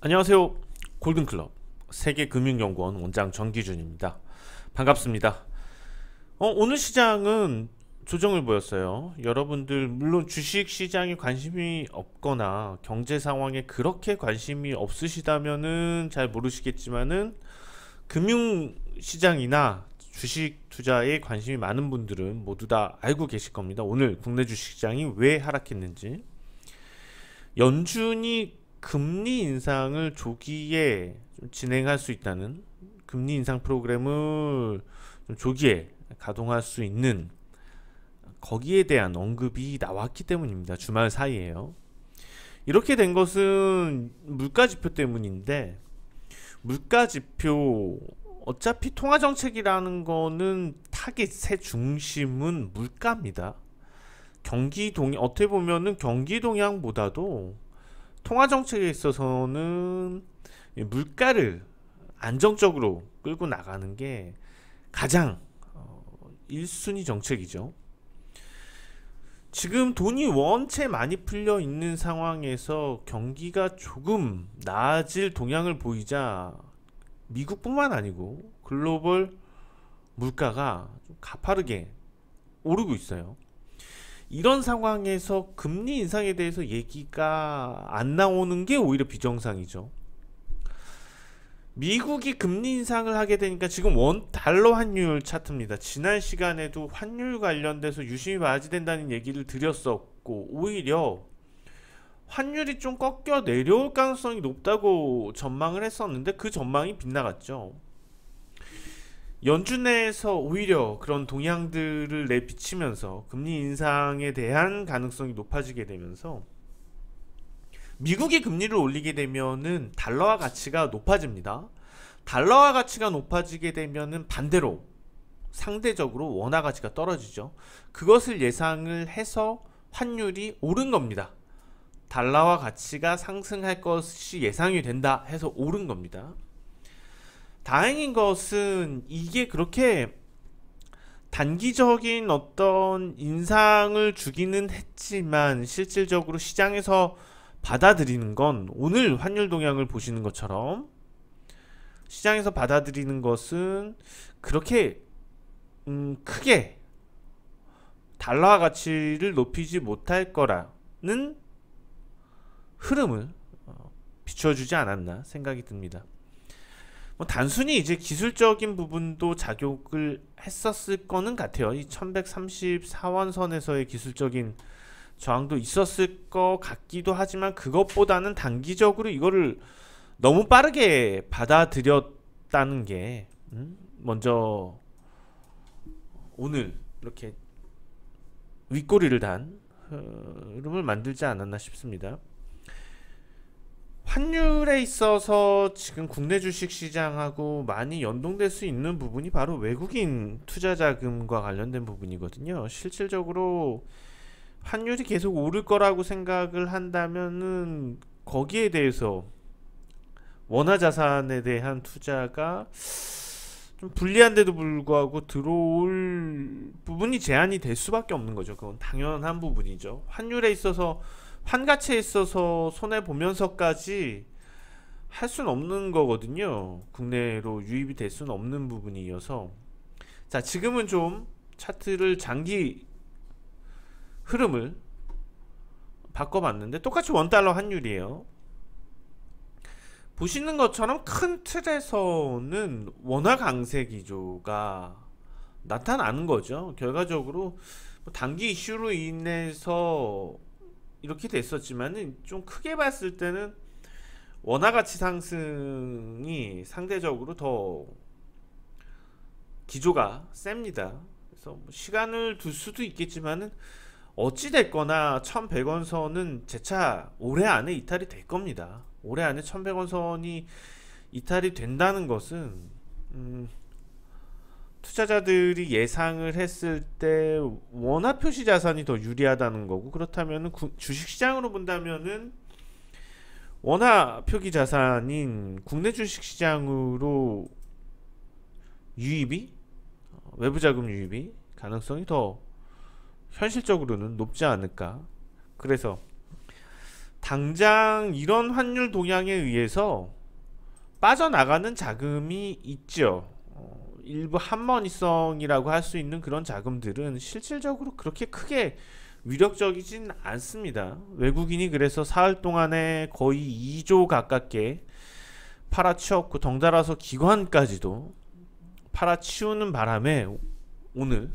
안녕하세요. 골든클럽 세계금융연구원 원장 정기준입니다. 반갑습니다. 오늘 시장은 조정을 보였어요. 여러분들 물론 주식시장에 관심이 없거나 경제 상황에 그렇게 관심이 없으시다면은 잘 모르시겠지만은 금융시장이나 주식 투자에 관심이 많은 분들은 모두 다 알고 계실 겁니다. 오늘 국내 주식시장이 왜 하락했는지. 연준이 금리 인상을 조기에 좀 진행할 수 있다는, 금리 인상 프로그램을 좀 조기에 가동할 수 있는, 거기에 대한 언급이 나왔기 때문입니다. 주말 사이에요. 이렇게 된 것은 물가지표 때문인데, 물가지표 어차피 통화정책이라는 거는 타깃의 중심은 물가입니다. 어떻게 보면은 경기 동향보다도 통화 정책에 있어서는 물가를 안정적으로 끌고 나가는 게 가장 1순위 정책이죠. 지금 돈이 원체 많이 풀려 있는 상황에서 경기가 조금 나아질 동향을 보이자 미국뿐만 아니고 글로벌 물가가 좀 가파르게 오르고 있어요. 이런 상황에서 금리 인상에 대해서 얘기가 안 나오는 게 오히려 비정상이죠. 미국이 금리 인상을 하게 되니까 지금 원 달러 환율 차트입니다. 지난 시간에도 환율 관련돼서 유심히 봐야 된다는 얘기를 드렸었고, 오히려 환율이 좀 꺾여 내려올 가능성이 높다고 전망을 했었는데 그 전망이 빗나갔죠. 연준에서 오히려 그런 동향들을 내비치면서 금리 인상에 대한 가능성이 높아지게 되면서 미국이 금리를 올리게 되면은 달러화 가치가 높아집니다. 달러화 가치가 높아지게 되면은 반대로 상대적으로 원화 가치가 떨어지죠. 그것을 예상을 해서 환율이 오른 겁니다. 달러화 가치가 상승할 것이 예상이 된다 해서 오른 겁니다. 다행인 것은 이게 그렇게 단기적인 어떤 인상을 주기는 했지만 실질적으로 시장에서 받아들이는 건, 오늘 환율 동향을 보시는 것처럼 시장에서 받아들이는 것은 그렇게 크게 달러화 가치를 높이지 못할 거라는 흐름을 비춰주지 않았나 생각이 듭니다. 단순히 이제 기술적인 부분도 작용을 했었을 거는 같아요. 이 1134원 선에서의 기술적인 저항도 있었을 것 같기도 하지만, 그것보다는 단기적으로 이거를 너무 빠르게 받아들였다는 게 먼저 오늘 이렇게 윗꼬리를 단 흐름을 만들지 않았나 싶습니다. 환율에 있어서 지금 국내 주식 시장하고 많이 연동될 수 있는 부분이 바로 외국인 투자 자금과 관련된 부분이거든요. 실질적으로 환율이 계속 오를 거라고 생각을 한다면은 거기에 대해서 원화 자산에 대한 투자가 좀 불리한데도 불구하고 들어올 부분이 제한이 될 수밖에 없는 거죠. 그건 당연한 부분이죠. 환율에 있어서, 환가치에 있어서 손해 보면서까지 할 수는 없는 거거든요. 국내로 유입이 될 수는 없는 부분이어서. 자, 지금은 좀 차트를 장기 흐름을 바꿔봤는데 똑같이 원달러 환율이에요. 보시는 것처럼 큰 틀에서는 원화 강세 기조가 나타나는 거죠. 결과적으로 단기 이슈로 인해서 이렇게 됐었지만은 좀 크게 봤을 때는 원화 가치 상승이 상대적으로 더 기조가 셉니다. 그래서 시간을 둘 수도 있겠지만은 어찌 됐거나 1100원 선은 재차 올해 안에 이탈이 될 겁니다. 올해 안에 1100원 선이 이탈이 된다는 것은 투자자들이 예상을 했을 때 원화 표시 자산이 더 유리하다는 거고, 그렇다면 주식시장으로 본다면은 원화 표기 자산인 국내 주식시장으로 유입이, 외부 자금 유입이 가능성이 더 현실적으로는 높지 않을까. 그래서 당장 이런 환율 동향에 의해서 빠져나가는 자금이 있죠. 일부 한머니성이라고 할 수 있는 그런 자금들은 실질적으로 그렇게 크게 위력적이진 않습니다. 외국인이 그래서 사흘 동안에 거의 2조 가깝게 팔아치웠고 덩달아서 기관까지도 팔아치우는 바람에 오늘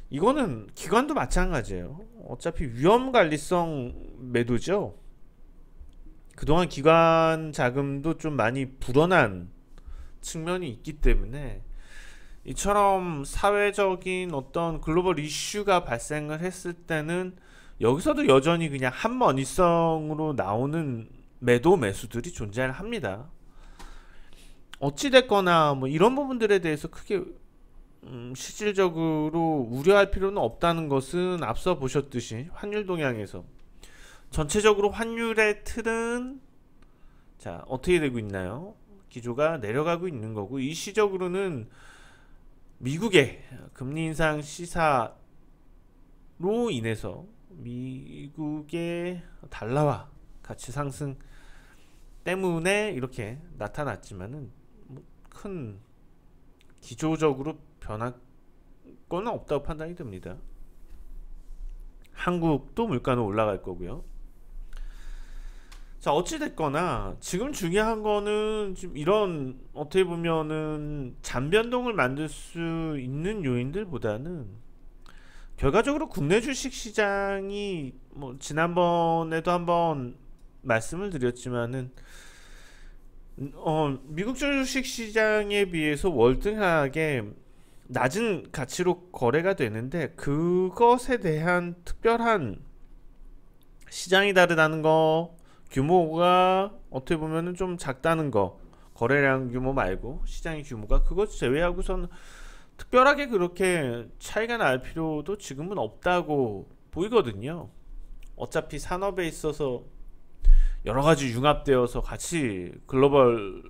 이거는 기관도 마찬가지예요. 어차피 위험관리성 매도죠. 그동안 기관 자금도 좀 많이 불어난 측면이 있기 때문에 이처럼 사회적인 어떤 글로벌 이슈가 발생을 했을 때는 여기서도 여전히 그냥 한머니성으로 나오는 매도 매수들이 존재를 합니다. 어찌됐거나 뭐 이런 부분들에 대해서 크게 실질적으로 우려할 필요는 없다는 것은 앞서 보셨듯이 환율 동향에서 전체적으로 환율의 틀은 자 어떻게 되고 있나요? 기조가 내려가고 있는 거고, 일시적으로는 미국의 금리 인상 시사로 인해서 미국의 달러와 가치 상승 때문에 이렇게 나타났지만은 뭐 큰 기조적으로 변할 건 없다고 판단이 됩니다. 한국도 물가는 올라갈 거고요. 자 어찌됐거나 지금 중요한 거는 지금 이런 어떻게 보면은 잔변동을 만들 수 있는 요인들보다는 결과적으로 국내 주식 시장이 뭐 지난번에도 한번 말씀을 드렸지만은 미국 주식 시장에 비해서 월등하게 낮은 가치로 거래가 되는데 그것에 대한 특별한 시장이 다르다는 거, 규모가 어떻게 보면은 좀 작다는 거, 거래량 규모 말고 시장의 규모가 그것 제외하고서는 특별하게 그렇게 차이가 날 필요도 지금은 없다고 보이거든요. 어차피 산업에 있어서 여러 가지 융합되어서 같이 글로벌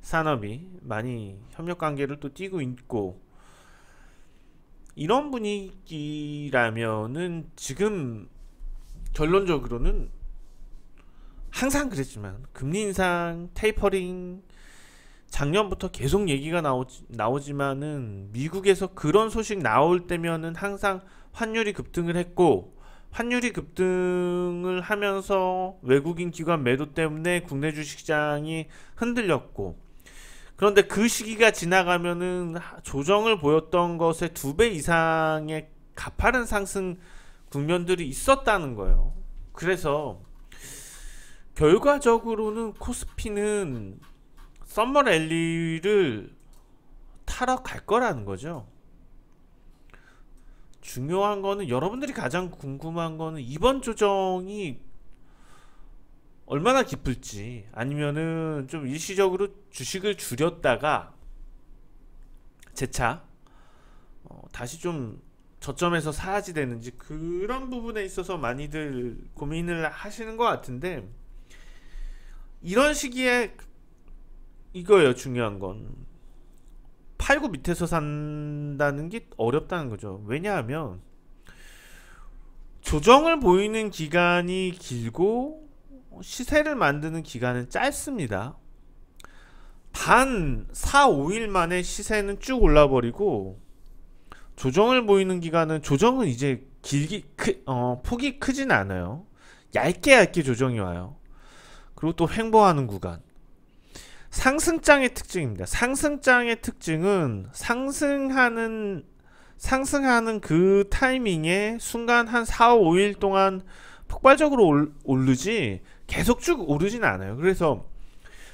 산업이 많이 협력 관계를 또 띠고 있고, 이런 분위기라면은 지금 결론적으로는 항상 그랬지만 금리 인상, 테이퍼링 작년부터 계속 얘기가 나오지만은 미국에서 그런 소식 나올 때면은 항상 환율이 급등을 했고, 환율이 급등을 하면서 외국인 기관 매도 때문에 국내 주식시장이 흔들렸고, 그런데 그 시기가 지나가면은 조정을 보였던 것의 2배 이상의 가파른 상승 국면들이 있었다는 거예요. 그래서 결과적으로는 코스피는 썸머 랠리를 타러 갈 거라는 거죠. 중요한 거는, 여러분들이 가장 궁금한 거는 이번 조정이 얼마나 깊을지, 아니면은 좀 일시적으로 주식을 줄였다가 재차 다시 좀 저점에서 사야지 되는지, 그런 부분에 있어서 많이들 고민을 하시는 것 같은데, 이런 시기에 이거예요. 중요한 건 팔고 밑에서 산다는 게 어렵다는 거죠. 왜냐하면 조정을 보이는 기간이 길고 시세를 만드는 기간은 짧습니다. 단 4, 5일 만에 시세는 쭉 올라버리고, 조정을 보이는 기간은, 조정은 이제 폭이 크진 않아요. 얇게 조정이 와요. 그리고 또 횡보하는 구간. 상승장의 특징입니다. 상승장의 특징은 상승하는 그 타이밍에 순간 한 4, 5일 동안 폭발적으로 오르지 계속 쭉 오르진 않아요. 그래서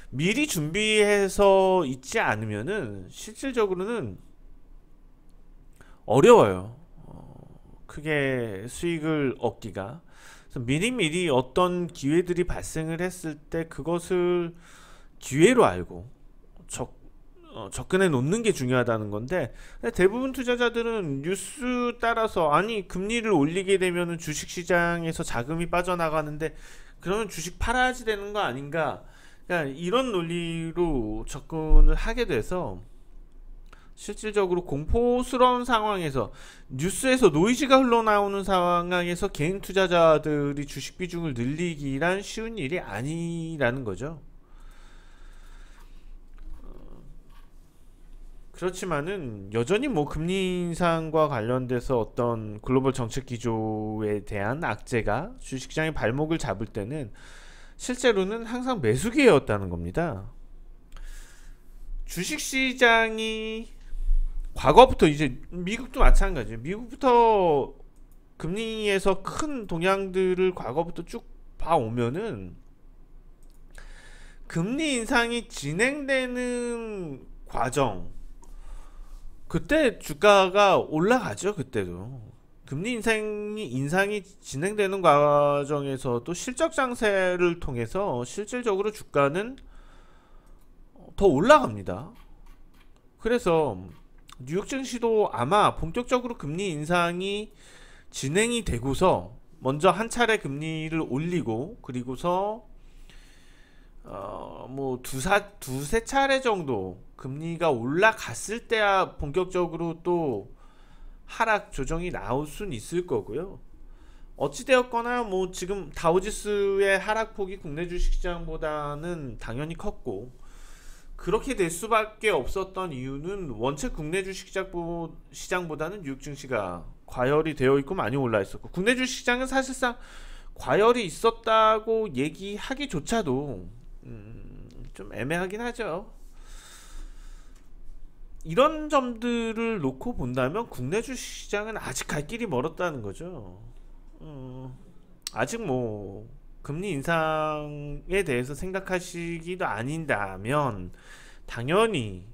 미리 준비해서 있지 않으면은 실질적으로는 어려워요. 크게 수익을 얻기가. 그래서 미리미리 어떤 기회들이 발생을 했을 때 그것을 기회로 알고 접근해 놓는 게 중요하다는 건데, 대부분 투자자들은 뉴스 따라서 아니 금리를 올리게 되면 주식시장에서 자금이 빠져나가는데 그러면 주식 팔아야지 되는 거 아닌가, 그러니까 이런 논리로 접근을 하게 돼서 실질적으로 공포스러운 상황에서 뉴스에서 노이즈가 흘러나오는 상황에서 개인 투자자들이 주식 비중을 늘리기란 쉬운 일이 아니라는 거죠. 그렇지만은 여전히 뭐 금리 인상과 관련돼서 어떤 글로벌 정책 기조에 대한 악재가 주식시장의 발목을 잡을 때는 실제로는 항상 매수기였다는 겁니다. 주식시장이 과거부터, 이제 미국도 마찬가지예요. 미국부터 금리에서 큰 동향들을 과거부터 쭉 봐오면은 금리 인상이 진행되는 과정, 그때 주가가 올라가죠. 그때도 금리 인상이 진행되는 과정에서도 실적 장세를 통해서 실질적으로 주가는 더 올라갑니다. 그래서 뉴욕 증시도 아마 본격적으로 금리 인상이 진행이 되고서 먼저 한 차례 금리를 올리고, 그리고서 뭐 두세 차례 정도 금리가 올라갔을 때야 본격적으로 또 하락 조정이 나올 수는 있을 거고요. 어찌되었거나 뭐 지금 다우지수의 하락폭이 국내 주식시장보다는 당연히 컸고, 그렇게 될 수밖에 없었던 이유는 원체 국내 주식시장보다는 뉴욕 증시가 과열이 되어 있고 많이 올라 있었고, 국내 주식시장은 사실상 과열이 있었다고 얘기하기조차도 좀 애매하긴 하죠. 이런 점들을 놓고 본다면 국내 주식시장은 아직 갈 길이 멀었다는 거죠. 아직 뭐 금리 인상에 대해서 생각하시기도 아닌다면 당연히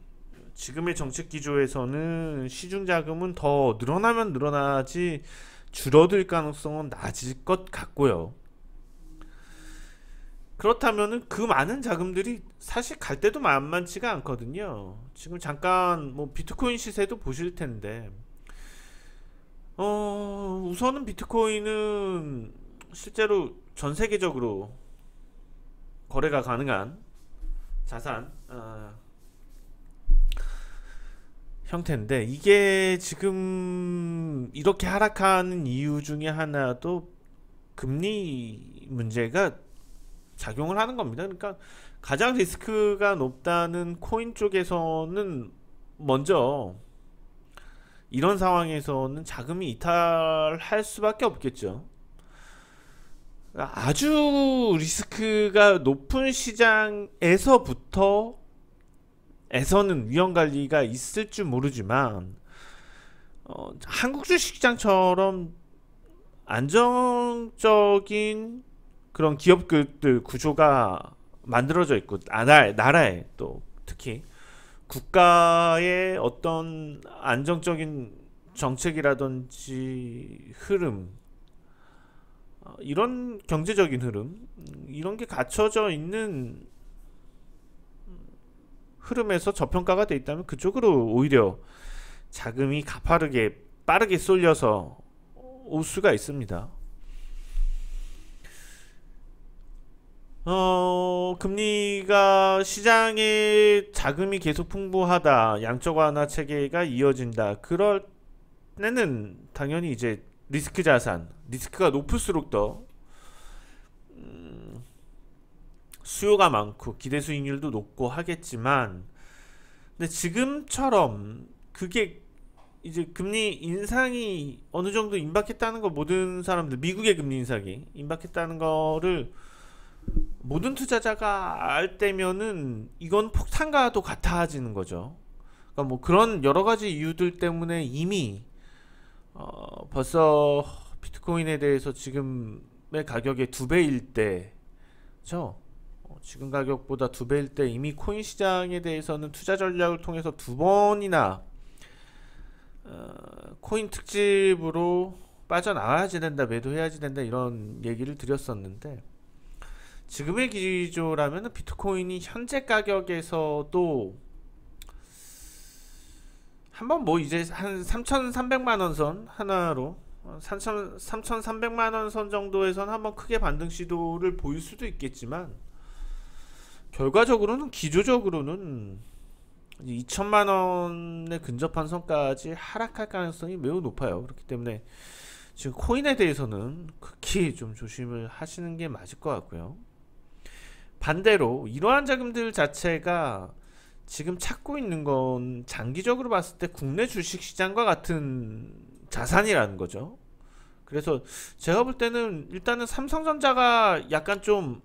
지금의 정책 기조에서는 시중 자금은 더 늘어나면 늘어나지 줄어들 가능성은 낮을 것 같고요. 그렇다면은 그 많은 자금들이 사실 갈 때도 만만치가 않거든요. 지금 잠깐 뭐 비트코인 시세도 보실 텐데, 우선은 비트코인은 실제로 전 세계적으로 거래가 가능한 자산 형태인데, 이게 지금 이렇게 하락하는 이유 중에 하나도 금리 문제가 작용을 하는 겁니다. 그러니까 가장 리스크가 높다는 코인 쪽에서는 먼저 이런 상황에서는 자금이 이탈할 수밖에 없겠죠. 아주 리스크가 높은 시장에서는 위험 관리가 있을 줄 모르지만, 한국 주식시장처럼 안정적인 그런 기업들 구조가 만들어져 있고, 나라에 또 특히 국가의 어떤 안정적인 정책이라든지 흐름, 이런 경제적인 흐름, 이런 게 갖춰져 있는 흐름에서 저평가가 돼 있다면 그쪽으로 오히려 자금이 가파르게 빠르게 쏠려서 올 수가 있습니다. 금리가 시장에 자금이 계속 풍부하다, 양적 완화 체계가 이어진다, 그럴 때는 당연히 이제 리스크 자산, 리스크가 높을수록 더 수요가 많고 기대 수익률도 높고 하겠지만, 근데 지금처럼 그게 이제 금리 인상이 어느 정도 임박했다는 거, 모든 사람들, 미국의 금리 인상이 임박했다는 거를 모든 투자자가 알 때면은 이건 폭탄과도 같아지는 거죠. 그러니까 뭐 그런 여러 가지 이유들 때문에 이미 벌써 비트코인에 대해서 지금의 가격의 2배일 때죠. 지금 가격보다 2배일 때 이미 코인 시장에 대해서는 투자 전략을 통해서 2번이나 코인 특집으로 빠져나와야지 된다, 매도해야지 된다, 이런 얘기를 드렸었는데, 지금의 기조라면 비트코인이 현재 가격에서도 한번 뭐 이제 한 3,300만원 선 하나로 3,300만원 선 정도에선 한번 크게 반등 시도를 보일 수도 있겠지만, 결과적으로는 기조적으로는 2천만 원에 근접한 선까지 하락할 가능성이 매우 높아요. 그렇기 때문에 지금 코인에 대해서는 극히 좀 조심을 하시는 게 맞을 것 같고요. 반대로 이러한 자금들 자체가 지금 찾고 있는 건 장기적으로 봤을 때 국내 주식시장과 같은 자산이라는 거죠. 그래서 제가 볼 때는 일단은 삼성전자가 약간 좀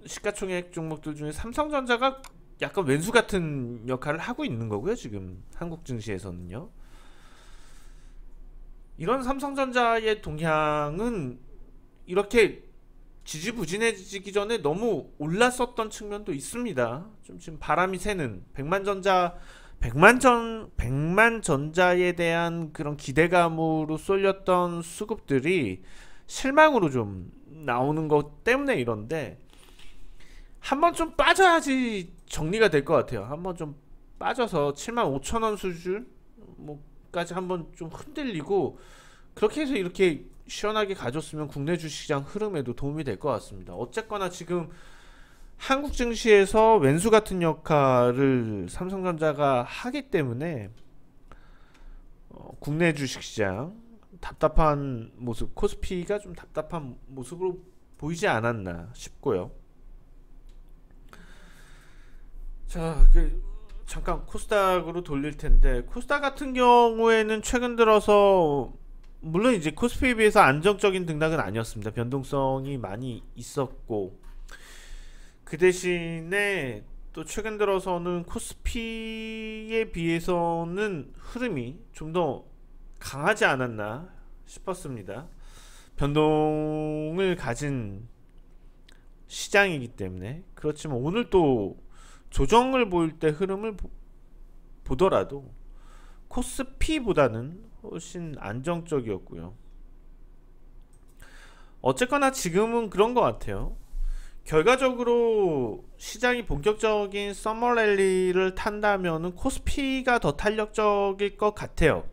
시가총액 종목들 중에 삼성전자가 약간 왼수 같은 역할을 하고 있는 거고요. 지금 한국 증시에서는요. 이런 삼성전자의 동향은 이렇게 지지부진해지기 전에 너무 올랐었던 측면도 있습니다. 좀 지금 바람이 새는 백만 전자에 대한 그런 기대감으로 쏠렸던 수급들이 실망으로 좀 나오는 것 때문에 이런데 한번 좀 빠져야지 정리가 될 것 같아요. 한번 좀 빠져서 7만 5천 원 수준 뭐까지 한번 좀 흔들리고 그렇게 해서 이렇게 시원하게 가졌으면 국내 주식시장 흐름에도 도움이 될 것 같습니다. 어쨌거나 지금 한국 증시에서 왼수 같은 역할을 삼성전자가 하기 때문에 국내 주식시장 답답한 모습, 코스피가 좀 답답한 모습으로 보이지 않았나 싶고요. 자, 잠깐 코스닥으로 돌릴 텐데 코스닥 같은 경우에는 최근 들어서 물론 이제 코스피에 비해서 안정적인 등락은 아니었습니다. 변동성이 많이 있었고 그 대신에 또 최근 들어서는 코스피에 비해서는 흐름이 좀 더 강하지 않았나 싶었습니다. 변동을 가진 시장이기 때문에. 그렇지만 오늘 또 조정을 보일 때 흐름을 보더라도 코스피보다는 훨씬 안정적이었고요. 어쨌거나 지금은 그런 것 같아요. 결과적으로 시장이 본격적인 서머 랠리를 탄다면은 코스피가 더 탄력적일 것 같아요.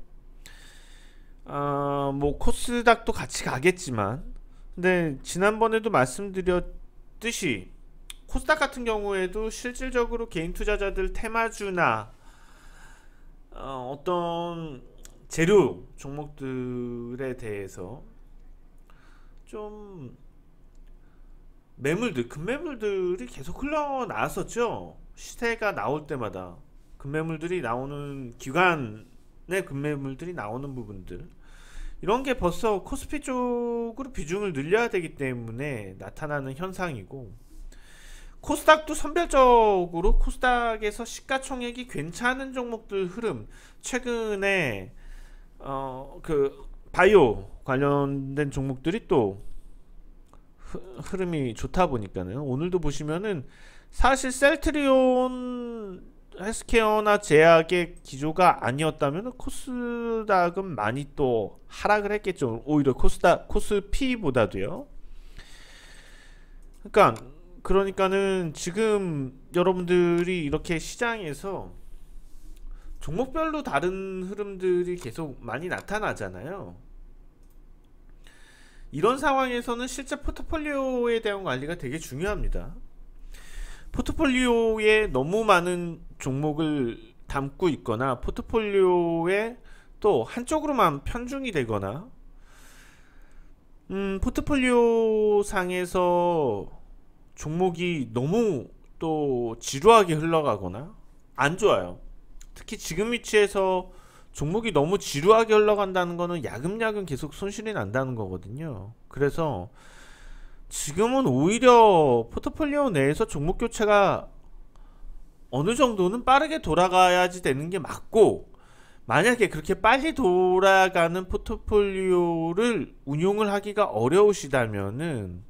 뭐 코스닥도 같이 가겠지만, 근데 지난번에도 말씀드렸듯이 코스닥 같은 경우에도 실질적으로 개인 투자자들 테마주나 어떤 재료 종목들에 대해서 좀 급매물들이 계속 흘러나왔었죠. 시세가 나올 때마다 급매물들이 나오는 기관의 급매물들이 나오는 부분들, 이런 게 벌써 코스피 쪽으로 비중을 늘려야 되기 때문에 나타나는 현상이고, 코스닥도 선별적으로 코스닥에서 시가총액이 괜찮은 종목들 흐름, 최근에 그 바이오 관련된 종목들이 또 흐름이 좋다 보니까는 오늘도 보시면은 사실 셀트리온 헬스케어나 제약의 기조가 아니었다면 코스닥은 많이 또 하락을 했겠죠. 오히려 코스피보다도요. 그러니까는 지금 여러분들이 이렇게 시장에서 종목별로 다른 흐름들이 계속 많이 나타나잖아요. 이런 상황에서는 실제 포트폴리오에 대한 관리가 되게 중요합니다. 포트폴리오에 너무 많은 종목을 담고 있거나 포트폴리오에 또 한쪽으로만 편중이 되거나 포트폴리오 상에서 종목이 너무 또 지루하게 흘러가거나 안 좋아요. 특히 지금 위치에서 종목이 너무 지루하게 흘러간다는 거는 야금야금 계속 손실이 난다는 거거든요. 그래서 지금은 오히려 포트폴리오 내에서 종목 교체가 어느 정도는 빠르게 돌아가야지 되는 게 맞고, 만약에 그렇게 빨리 돌아가는 포트폴리오를 운용을 하기가 어려우시다면은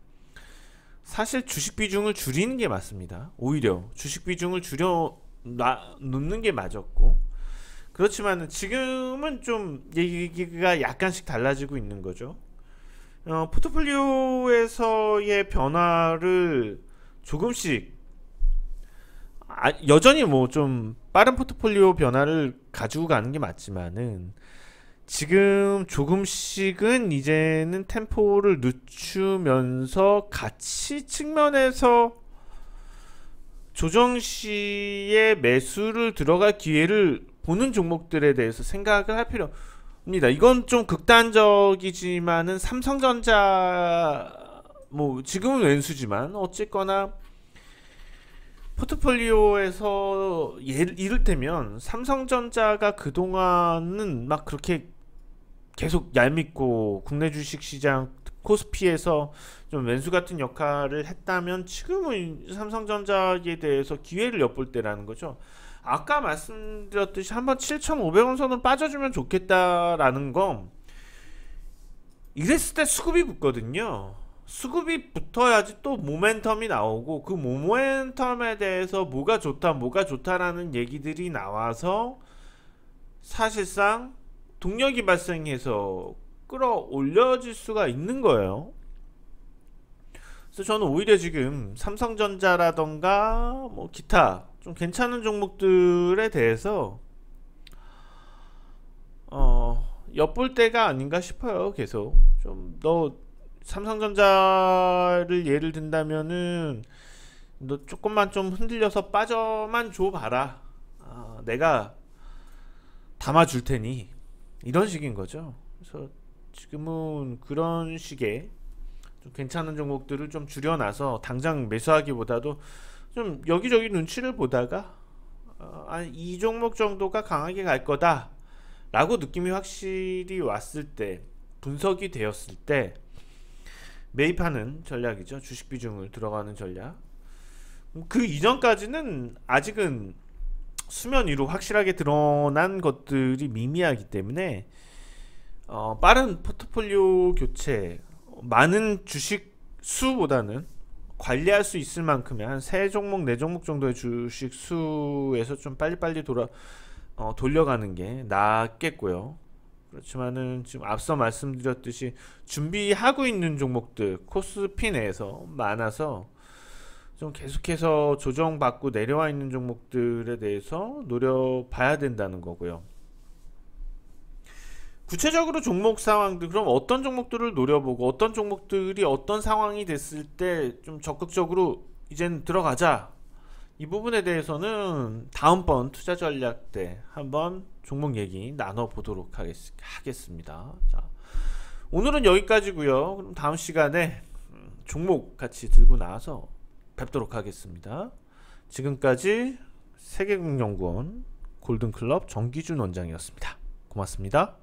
사실 주식 비중을 줄이는 게 맞습니다. 오히려 주식 비중을 놓는 게 맞았고, 그렇지만 지금은 좀 얘기가 약간씩 달라지고 있는 거죠. 포트폴리오에서의 변화를 조금씩 여전히 뭐 좀 빠른 포트폴리오 변화를 가지고 가는 게 맞지만은 지금 조금씩은 이제는 템포를 늦추면서 가치 측면에서 조정 시에 매수를 들어갈 기회를 보는 종목들에 대해서 생각을 할 필요입니다. 이건 좀 극단적이지만은 삼성전자 뭐 지금은 왼수지만 어쨌거나 포트폴리오에서 이를테면 삼성전자가 그동안은 막 그렇게 계속 얄밉고 국내 주식시장 코스피에서 좀 왼수 같은 역할을 했다면 지금은 삼성전자에 대해서 기회를 엿볼 때라는 거죠. 아까 말씀드렸듯이 한번 7,500원 선으로 빠져주면 좋겠다라는 건 이랬을 때 수급이 붙거든요. 수급이 붙어야지 또 모멘텀이 나오고 그 모멘텀에 대해서 뭐가 좋다 뭐가 좋다라는 얘기들이 나와서 사실상 동력이 발생해서 끌어올려질 수가 있는 거예요. 그래서 저는 오히려 지금 삼성전자라던가 뭐 기타 좀 괜찮은 종목들에 대해서 엿볼 때가 아닌가 싶어요. 계속 좀 너 삼성전자를 예를 든다면은 너 조금만 좀 흔들려서 빠져만 줘 봐라. 내가 담아줄 테니 이런 식인 거죠. 그래서 지금은 그런 식의 좀 괜찮은 종목들을 좀 줄여놔서 당장 매수하기보다도 좀 여기저기 눈치를 보다가 이 종목 정도가 강하게 갈 거다 라고 느낌이 확실히 왔을 때, 분석이 되었을 때 매입하는 전략이죠. 주식 비중을 들어가는 전략. 그 이전까지는 아직은 수면 위로 확실하게 드러난 것들이 미미하기 때문에 빠른 포트폴리오 교체, 많은 주식 수보다는 관리할 수 있을 만큼의 한 3종목 4종목 정도의 주식 수에서 좀 빨리빨리 돌려가는 게 낫겠고요. 그렇지만은 지금 앞서 말씀드렸듯이 준비하고 있는 종목들 코스피 내에서 많아서 좀 계속해서 조정받고 내려와 있는 종목들에 대해서 노려봐야 된다는 거고요. 구체적으로 종목 상황들, 그럼 어떤 종목들을 노려보고 어떤 종목들이 어떤 상황이 됐을 때 좀 적극적으로 이제는 들어가자, 이 부분에 대해서는 다음번 투자 전략 때 한번 종목 얘기 나눠보도록 하겠습니다. 자, 오늘은 여기까지고요. 그럼 다음 시간에 종목 같이 들고 나와서 뵙도록 하겠습니다. 지금까지 세계금융연구원 골든클럽 정기준 원장이었습니다. 고맙습니다.